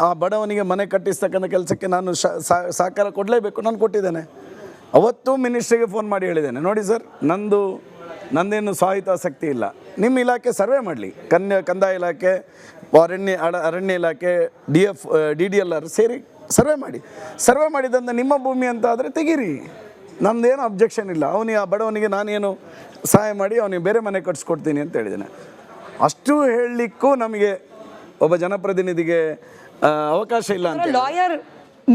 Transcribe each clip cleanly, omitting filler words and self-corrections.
ಆ ಬಡವನಿಗೆ ಮನೆ ಕಟ್ಟಿಸ್ತಕ್ಕಂಥ ಕೆಲಸಕ್ಕೆ ನಾನು ಸಹಕಾರ ಕೊಡಲೇಬೇಕು, ನಾನು ಕೊಟ್ಟಿದ್ದೇನೆ. ಅವತ್ತು ಮಿನಿಸ್ಟ್ರಿಗೆ ಫೋನ್ ಮಾಡಿ ಹೇಳಿದ್ದೇನೆ, ನೋಡಿ ಸರ್, ನಂದೇನು ಸ್ವಾಹಿತಾಸಕ್ತಿ ಇಲ್ಲ, ನಿಮ್ಮ ಇಲಾಖೆ ಸರ್ವೆ ಮಾಡಲಿ, ಕಂದಾಯ ಇಲಾಖೆ, ಅರಣ್ಯ ಇಲಾಖೆ, DDLR ಸೇರಿ ಸರ್ವೆ ಮಾಡಿದಂಥ ನಿಮ್ಮ ಭೂಮಿ ಅಂತ ಆದರೆ ತೆಗೀರಿ, ನಮ್ಮದೇನು ಅಬ್ಜೆಕ್ಷನ್ ಇಲ್ಲ. ಆ ಬಡವನಿಗೆ ನಾನೇನು ಸಹಾಯ ಮಾಡಿ ಅವನಿಗೆ ಬೇರೆ ಮನೆ ಕಟ್ಸ್ಕೊಡ್ತೀನಿ ಅಂತ ಹೇಳಿದ್ದೇನೆ. ಅಷ್ಟು ಹೇಳಲಿಕ್ಕೂ ನಮಗೆ ಒಬ್ಬ ಜನಪ್ರತಿನಿಧಿಗೆ ಅವಕಾಶ ಇಲ್ಲ ಅಂತ. ಲಾಯರ್,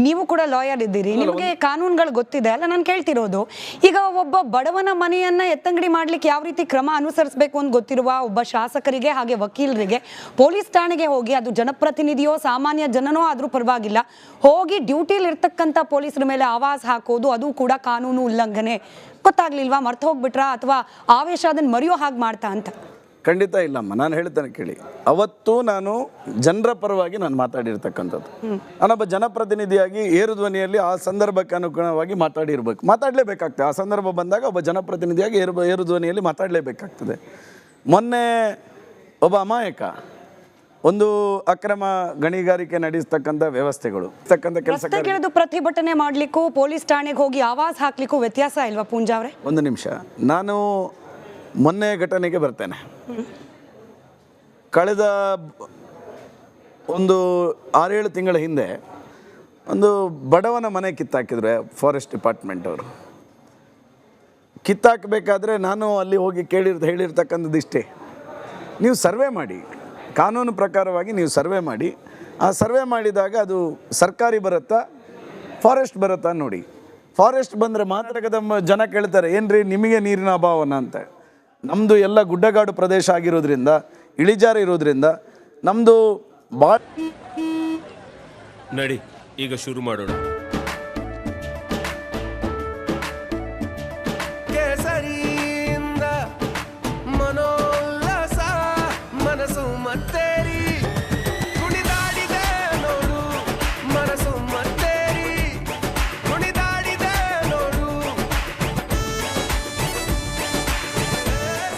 ನೀವು ಕೂಡ ಲಾಯರ್ ಇದ್ದೀರಿ, ನಿಮಗೆ ಕಾನೂನುಗಳು ಗೊತ್ತಿದೆ ಅಲ್ಲ. ನಾನು ಕೇಳ್ತಿರೋದು, ಈಗ ಒಬ್ಬ ಬಡವನ ಮನೆಯನ್ನ ಎತ್ತಂಗಡಿ ಮಾಡ್ಲಿಕ್ಕೆ ಯಾವ ರೀತಿ ಕ್ರಮ ಅನುಸರಿಸಬೇಕು ಅಂತ ಗೊತ್ತಿರುವ ಒಬ್ಬ ಶಾಸಕರಿಗೆ ಹಾಗೆ ವಕೀಲರಿಗೆ ಪೊಲೀಸ್ ಠಾಣೆಗೆ ಹೋಗಿ, ಅದು ಜನಪ್ರತಿನಿಧಿಯೋ ಸಾಮಾನ್ಯ ಜನನೋ ಆದ್ರೂ ಪರವಾಗಿಲ್ಲ, ಹೋಗಿ ಡ್ಯೂಟಿಲಿ ಇರ್ತಕ್ಕಂಥ ಪೊಲೀಸರ ಮೇಲೆ ಆವಾಜ್ ಹಾಕೋದು ಅದು ಕೂಡ ಕಾನೂನು ಉಲ್ಲಂಘನೆ. ಗೊತ್ತಾಗ್ಲಿಲ್ವಾ, ಮರ್ತು ಹೋಗ್ಬಿಟ್ರಾ, ಅಥವಾ ಆವೇಶ ಅದನ್ನು ಮರೆಯೋ ಹಾಗೆ ಮಾಡ್ತಾ ಅಂತ? ಖಂಡಿತ ಇಲ್ಲಮ್ಮ, ನಾನು ಹೇಳ್ತೇನೆ ಕೇಳಿ. ಅವತ್ತು ನಾನು ಜನರ ಪರವಾಗಿ ನಾನು ಮಾತಾಡಿರ್ತಕ್ಕಂಥದ್ದು. ನಾನೊಬ್ಬ ಜನಪ್ರತಿನಿಧಿಯಾಗಿ ಏರು ಧ್ವನಿಯಲ್ಲಿ ಆ ಸಂದರ್ಭಕ್ಕೆ ಅನುಗುಣವಾಗಿ ಮಾತಾಡಲೇಬೇಕಾಗ್ತದೆ. ಆ ಸಂದರ್ಭ ಬಂದಾಗ ಒಬ್ಬ ಜನಪ್ರತಿನಿಧಿಯಾಗಿ ಏರು ಧ್ವನಿಯಲ್ಲಿ ಮಾತಾಡಲೇಬೇಕಾಗ್ತದೆ. ಮೊನ್ನೆ ಒಬ್ಬ ಅಮಾಯಕ ಒಂದು ಅಕ್ರಮ ಗಣಿಗಾರಿಕೆ ನಡೆಸ್ತಕ್ಕಂಥ ವ್ಯವಸ್ಥೆಗಳು ಕೆಲಸ ಪ್ರತಿಭಟನೆ ಮಾಡ್ಲಿಕ್ಕೂ ಪೊಲೀಸ್ ಠಾಣೆಗೆ ಹೋಗಿ ಆವಾಜ್ ಹಾಕ್ಲಿಕ್ಕೂ ವ್ಯತ್ಯಾಸ ಇಲ್ವಾ ಪೂಂಜಾ ಅವರೇ? ಒಂದು ನಿಮಿಷ, ನಾನು ಮೊನ್ನೆ ಘಟನೆಗೆ ಬರ್ತೇನೆ. ಕಳೆದ ಒಂದು 6-7 ತಿಂಗಳ ಹಿಂದೆ ಒಂದು ಬಡವನ ಮನೆ ಕಿತ್ತಾಕಿದ್ರೆ ಫಾರೆಸ್ಟ್ ಡಿಪಾರ್ಟ್ಮೆಂಟ್ ಅವರು. ಕಿತ್ತಾಕಬೇಕಾದ್ರೆ ನಾನು ಅಲ್ಲಿ ಹೋಗಿ ಹೇಳಿರ್ತಕ್ಕಂಥದ್ದು ಇಷ್ಟೇ, ನೀವು ಸರ್ವೆ ಮಾಡಿ, ಕಾನೂನು ಪ್ರಕಾರವಾಗಿ ನೀವು ಸರ್ವೆ ಮಾಡಿ. ಆ ಸರ್ವೆ ಮಾಡಿದಾಗ ಅದು ಸರ್ಕಾರಿ ಬರುತ್ತಾ ಫಾರೆಸ್ಟ್ ಬರುತ್ತಾ ನೋಡಿ. ಫಾರೆಸ್ಟ್ ಬಂದರೆ ಮಾತ್ರ ಜನ ಕೇಳ್ತಾರೆ, ಏನ್ರಿ ನಿಮಗೆ ನೀರಿನ ಅಭಾವನ ಅಂತ. ನಮ್ಮದು ಎಲ್ಲ ಗುಡ್ಡಗಾಡು ಪ್ರದೇಶ ಆಗಿರೋದ್ರಿಂದ, ಇಳಿಜಾರು ಇರೋದ್ರಿಂದ ನಮ್ಮದು ಭಾಳ. ನಡಿ ಈಗ ಶುರು ಮಾಡೋಣ. ಕೇಸರಿಯಿಂದ ಮನೋಲ್ಲಾಸ ಮನಸ್ಸು ಮತ್ತೇರಿ ಕುಣಿದಾಡಿದೆ ನೋಡು, ಮನಸ್ಸು ಮತ್ತೇರಿ ಕುಣಿದಾಡಿದೆ ನೋಡು.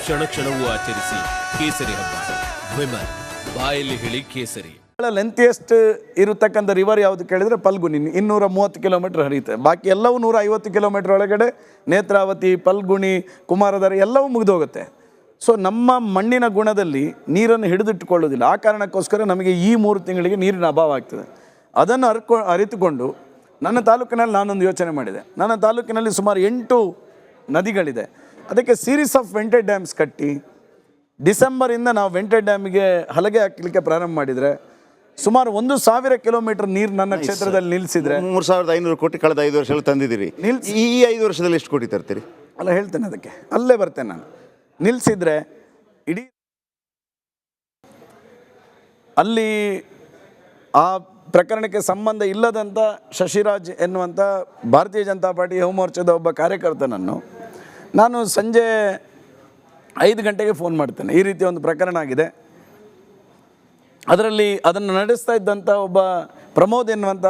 ಕ್ಷಣ ಕ್ಷಣವೂ ಆಚರಿಸಿ ಕೇಸರಿ ಹಬ್ಬ. ವಿಮಲ್ ಬಾಯಲ್ಲಿ ಹೇಳಿ ಕೇಸರಿ. ಲೆಂತಿಯೆಸ್ಟ್ ಇರತಕ್ಕಂಥ ರಿವರ್ ಯಾವುದು ಕೇಳಿದರೆ ಫಲ್ಗುಣಿ, 230 ಕಿಲೋಮೀಟರ್ ಹರಿಯುತ್ತೆ. ಬಾಕಿ ಎಲ್ಲವೂ 150 ಕಿಲೋಮೀಟರ್ ಒಳಗಡೆ ನೇತ್ರಾವತಿ, ಫಲ್ಗುಣಿ, ಕುಮಾರಧಾರೆ ಎಲ್ಲವೂ ಮುಗಿದೋಗುತ್ತೆ. ಸೊ ನಮ್ಮ ಮಣ್ಣಿನ ಗುಣದಲ್ಲಿ ನೀರನ್ನು ಹಿಡಿದಿಟ್ಟುಕೊಳ್ಳೋದಿಲ್ಲ. ಆ ಕಾರಣಕ್ಕೋಸ್ಕರ ನಮಗೆ ಈ 3 ತಿಂಗಳಿಗೆ ನೀರಿನ ಅಭಾವ ಆಗ್ತದೆ. ಅದನ್ನು ಅರಿತುಕೊಂಡು ನನ್ನ ತಾಲೂಕಿನಲ್ಲಿ ನಾನೊಂದು ಯೋಚನೆ ಮಾಡಿದೆ. ನನ್ನ ತಾಲೂಕಿನಲ್ಲಿ ಸುಮಾರು 8 ನದಿಗಳಿದೆ. ಅದಕ್ಕೆ ಸೀರೀಸ್ ಆಫ್ ವೆಂಟೆಡ್ ಡ್ಯಾಮ್ಸ್ ಕಟ್ಟಿ ಡಿಸೆಂಬರಿಂದ ನಾವು ವೆಂಟೆಡ್ ಡ್ಯಾಮಿಗೆ ಹಲಗೆ ಹಾಕಲಿಕ್ಕೆ ಪ್ರಾರಂಭ ಮಾಡಿದರೆ ಸುಮಾರು 1,000 ಕಿಲೋಮೀಟರ್ ನೀರು ನನ್ನ ಕ್ಷೇತ್ರದಲ್ಲಿ ನಿಲ್ಲಿಸಿದ್ರೆ 3,500 ಕೋಟಿ ಕಳೆದ 5 ವರ್ಷದಲ್ಲಿ ತಂದಿದ್ದೀರಿ. ಈ 5 ವರ್ಷದಲ್ಲಿ ಎಷ್ಟು ಕೋಟಿ ತರ್ತೀರಿ? ಅಲ್ಲ ಹೇಳ್ತೇನೆ, ಅದಕ್ಕೆ ಅಲ್ಲೇ ಬರ್ತೇನೆ ನಾನು. ನಿಲ್ಲಿಸಿದ್ರೆ ಇಡೀ ಅಲ್ಲಿ ಆ ಪ್ರಕರಣಕ್ಕೆ ಸಂಬಂಧ ಇಲ್ಲದಂಥ ಶಶಿರಾಜ್ ಎನ್ನುವಂಥ ಭಾರತೀಯ ಜನತಾ ಪಾರ್ಟಿ ಯುವ ಮೋರ್ಚಾದ ಒಬ್ಬ ಕಾರ್ಯಕರ್ತನನ್ನು ನಾನು ಸಂಜೆ 5 ಗಂಟೆಗೆ ಫೋನ್ ಮಾಡ್ತೇನೆ. ಈ ರೀತಿ ಒಂದು ಪ್ರಕರಣ ಆಗಿದೆ, ಅದರಲ್ಲಿ ಅದನ್ನು ನಡೆಸ್ತಾ ಇದ್ದಂಥ ಒಬ್ಬ ಪ್ರಮೋದ್ ಎನ್ನುವಂಥ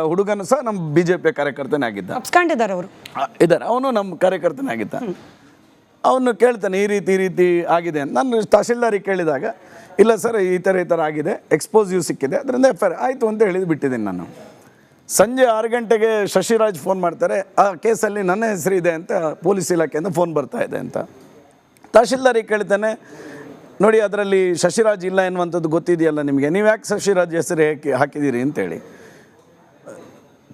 ಹುಡುಗನು ಸಹ ನಮ್ಮ BJP ಕಾರ್ಯಕರ್ತನೇ ಆಗಿದ್ದ. ಇದ್ದಾರೆ, ಅವನು ನಮ್ಮ ಕಾರ್ಯಕರ್ತನೇ ಆಗಿದ್ದ. ಅವನು ಕೇಳ್ತಾನೆ, ಈ ರೀತಿ ಆಗಿದೆ ಅಂತ. ನಾನು ತಹಶೀಲ್ದಾರಿಗೆ ಕೇಳಿದಾಗ, ಇಲ್ಲ ಸರ್ ಈ ಥರ ಆಗಿದೆ, ಎಕ್ಸ್ಪೋಸಿವ್ ಸಿಕ್ಕಿದೆ, ಅದರಿಂದ FIR ಆಯಿತು ಅಂತ ಹೇಳಿದ್ದು ಬಿಟ್ಟಿದ್ದೀನಿ ನಾನು. ಸಂಜೆ 6 ಗಂಟೆಗೆ ಶಶಿರಾಜ್ ಫೋನ್ ಮಾಡ್ತಾರೆ, ಆ ಕೇಸಲ್ಲಿ ನನ್ನ ಹೆಸರು ಇದೆ ಅಂತ ಪೊಲೀಸ್ ಇಲಾಖೆಯಿಂದ ಫೋನ್ ಬರ್ತಾ ಇದೆ ಅಂತ. ತಹಶೀಲ್ದಾರಿಗೆ ಕೇಳ್ತಾನೆ, ನೋಡಿ ಅದರಲ್ಲಿ ಶಶಿರಾಜ್ ಇಲ್ಲ ಎನ್ನುವಂಥದ್ದು ಗೊತ್ತಿದೆಯಲ್ಲ ನಿಮಗೆ, ನೀವು ಯಾಕೆ ಶಶಿರಾಜ್ ಹೆಸರು ಹಾಕಿದ್ದೀರಿ ಅಂತೇಳಿ.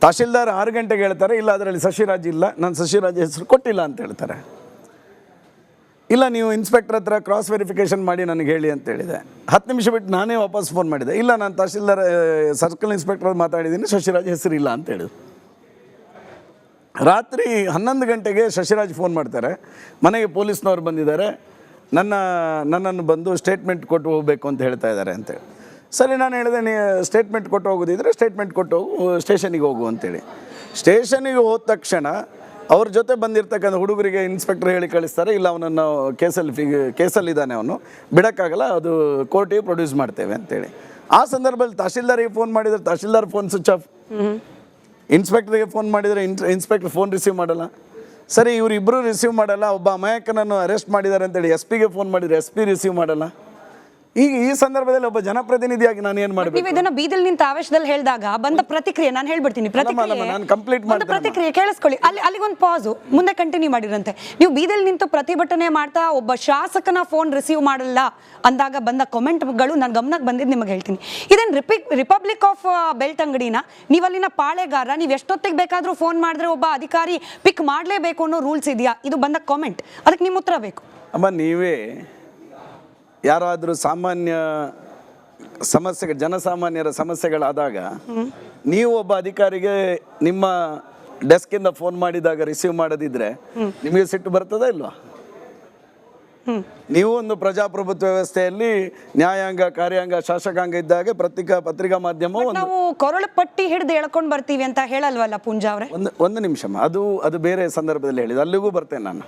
ತಹಶೀಲ್ದಾರ್ 6 ಗಂಟೆಗೆ ಹೇಳ್ತಾರೆ, ಇಲ್ಲ ಅದರಲ್ಲಿ ಶಶಿರಾಜ್ ಇಲ್ಲ, ನಾನು ಶಶಿರಾಜ್ ಹೆಸರು ಕೊಟ್ಟಿಲ್ಲ ಅಂತ ಹೇಳ್ತಾರೆ. ಇಲ್ಲ ನೀವು ಇನ್ಸ್ಪೆಕ್ಟರ್ ಹತ್ರ ಕ್ರಾಸ್ ವೆರಿಫಿಕೇಷನ್ ಮಾಡಿ ನನಗೆ ಹೇಳಿ ಅಂತ ಹೇಳಿದೆ. 10 ನಿಮಿಷ ಬಿಟ್ಟು ನಾನೇ ವಾಪಸ್ ಫೋನ್ ಮಾಡಿದೆ, ಇಲ್ಲ ನಾನು ತಹಶೀಲ್ದಾರ್ ಸರ್ಕಲ್ ಇನ್ಸ್ಪೆಕ್ಟರ್ ಮಾತಾಡಿದ್ದೀನಿ, ಶಶಿರಾಜ್ ಹೆಸರು ಇಲ್ಲ ಅಂತ ಹೇಳಿದ್ರು. ರಾತ್ರಿ 11 ಗಂಟೆಗೆ ಶಶಿರಾಜ್ ಫೋನ್ ಮಾಡ್ತಾರೆ, ಮನೆಗೆ ಪೊಲೀಸ್ನವ್ರು ಬಂದಿದ್ದಾರೆ, ನನ್ನನ್ನು ಬಂದು ಸ್ಟೇಟ್ಮೆಂಟ್ ಕೊಟ್ಟು ಹೋಗಬೇಕು ಅಂತ ಹೇಳ್ತಾ ಇದ್ದಾರೆ ಅಂತೇಳಿ. ಸರಿ, ನಾನು ಹೇಳಿದೆ, ನೀ ಸ್ಟೇಟ್ಮೆಂಟ್ ಕೊಟ್ಟು ಹೋಗೋದಿದ್ರೆ ಸ್ಟೇಟ್ಮೆಂಟ್ ಕೊಟ್ಟು ಹೋಗು, ಸ್ಟೇಷನಿಗೆ ಹೋಗು ಅಂತೇಳಿ. ಸ್ಟೇಷನಿಗೆ ಹೋದ ತಕ್ಷಣ ಅವ್ರ ಜೊತೆ ಬಂದಿರ್ತಕ್ಕಂಥ ಹುಡುಗರಿಗೆ ಇನ್ಸ್ಪೆಕ್ಟರ್ ಹೇಳಿ ಕಳಿಸ್ತಾರೆ, ಇಲ್ಲ ಅವನನ್ನು ಕೇಸಲ್ಲಿದ್ದಾನೆ, ಅವನು ಬಿಡೋಕ್ಕಾಗಲ್ಲ, ಅದು ಕೋರ್ಟಿಗೆ ಪ್ರೊಡ್ಯೂಸ್ ಮಾಡ್ತೇವೆ ಅಂತೇಳಿ. ಆ ಸಂದರ್ಭದಲ್ಲಿ ತಹಶೀಲ್ದಾರಿಗೆ ಫೋನ್ ಮಾಡಿದರೆ ತಹಶೀಲ್ದಾರ್ ಫೋನ್ ಸ್ವಿಚ್ ಆಫ್, ಇನ್ಸ್ಪೆಕ್ಟರ್ಗೆ ಫೋನ್ ಮಾಡಿದರೆ ಇನ್ಸ್ಪೆಕ್ಟರ್ ಫೋನ್ ರಿಸೀವ್ ಮಾಡಲ್ಲ. ಸರಿ, ಇವರಿಬ್ಬರು ರಿಸೀವ್ ಮಾಡಲ್ಲ. ಒಬ್ಬ ಅಮಾಯಕನನ್ನು ಅರೆಸ್ಟ್ ಮಾಡಿದ್ದಾರೆ ಅಂತೇಳಿ SP ಗೆ ಫೋನ್ ಮಾಡಿದರೆ SP ರಿಸೀವ್ ಮಾಡಲ್ಲ. ಈಗ ಈ ಸಂದರ್ಭದಲ್ಲಿ ಒಬ್ಬ ಜನಪ್ರತಿನಿಧಿಯಾಗಿ ನಾನು ಏನು ಮಾಡಬೇಕು? ನೀವು ಇದನ್ನ ಬೀದಿಲ್ ನಿಂತ ಆವೇಶದಲ್ಲಿ ಹೇಳಿದಾಗ ಬಂದ ಪ್ರತಿಕ್ರಿಯೆ ನಾನು ಹೇಳ್ಬಿಡ್ತೀನಿ. ನಾನು complete ಬಂದ ಮಾಡ್ತೇನೆ. ಪ್ರತಿಕ್ರಿಯೆ ಕೇಳಿಸ್ಕೊಳ್ಳಿ. ಅಲ್ಲಿಗೊಂದು ಪಾಸು, ಮುಂದೆ ಕಂಟಿನ್ಯೂ ಮಾಡಿರಂತೆ. ನೀವು ಬೀದಿಲ್ ನಿಂತು ಪ್ರತಿಭಟನೆ ಮಾಡ್ತಾ ಒಬ್ಬ ಶಾಸಕನ ಫೋನ್ ರಿಸೀವ್ ಮಾಡಲ್ಲ ಅಂದಾಗ ಬಂದ ಕಾಮೆಂಟ್ಗಳು ನನ್ನ ಗಮನಕ್ಕೆ ಬಂದಿದ್ದು ನಿಮಗೆ ಹೇಳ್ತೀನಿ. ಇದೇನು ರಿಪಬ್ಲಿಕ್ ಆಫ್ ಬೆಳ್ತಂಗಡಿನ? ನೀವು ಅಲ್ಲಿನ ಪಾಳೆಗಾರ, ನೀವು ಎಷ್ಟೊತ್ತಿಗೆ ಬೇಕಾದ್ರೂ ಫೋನ್ ಮಾಡಿದ್ರೆ ಒಬ್ಬ ಅಧಿಕಾರಿ ಪಿಕ್ ಮಾಡಲೇಬೇಕು ಅನ್ನೋ ರೂಲ್ಸ್ ಇದೆಯಾ? ಇದು ಬಂದ ಕಾಮೆಂಟ್, ಅದಕ್ಕೆ ನಿಮ್ಮ ಉತ್ತರ ಬೇಕು. ಅಮ್ಮ, ನೀವೇ ಯಾರಾದರೂ ಸಾಮಾನ್ಯ ಜನಸಾಮಾನ್ಯರ ಸಮಸ್ಯೆಗಳಾದಾಗ ನೀವು ಒಬ್ಬ ಅಧಿಕಾರಿಗೆ ನಿಮ್ಮ ಡೆಸ್ಕಿಂದ ಫೋನ್ ಮಾಡಿದಾಗ ರಿಸೀವ್ ಮಾಡದಿದ್ರೆ ನಿಮಗೆ ಸಿಟ್ಟು ಬರ್ತದಾ ಇಲ್ವಾ? ನೀವು ಒಂದು ಪ್ರಜಾಪ್ರಭುತ್ವ ವ್ಯವಸ್ಥೆಯಲ್ಲಿ ನ್ಯಾಯಾಂಗ, ಕಾರ್ಯಾಂಗ, ಶಾಸಕಾಂಗ ಇದ್ದಾಗೆ ಪತ್ರಿಕಾ ಮಾಧ್ಯಮ ನಾವು ಕೊರಳು ಪಟ್ಟಿ ಹಿಡಿದು ಎಳ್ಕೊಂಡು ಬರ್ತೀವಿ ಅಂತ ಹೇಳಲ್ವಲ್ಲ ಪೂಂಜಾ ಅವರೇ? ಒಂದು ನಿಮಿಷ, ಅದು ಬೇರೆ ಸಂದರ್ಭದಲ್ಲಿ ಹೇಳಿದ, ಅಲ್ಲಿಗೂ ಬರ್ತೇನೆ ನಾನು.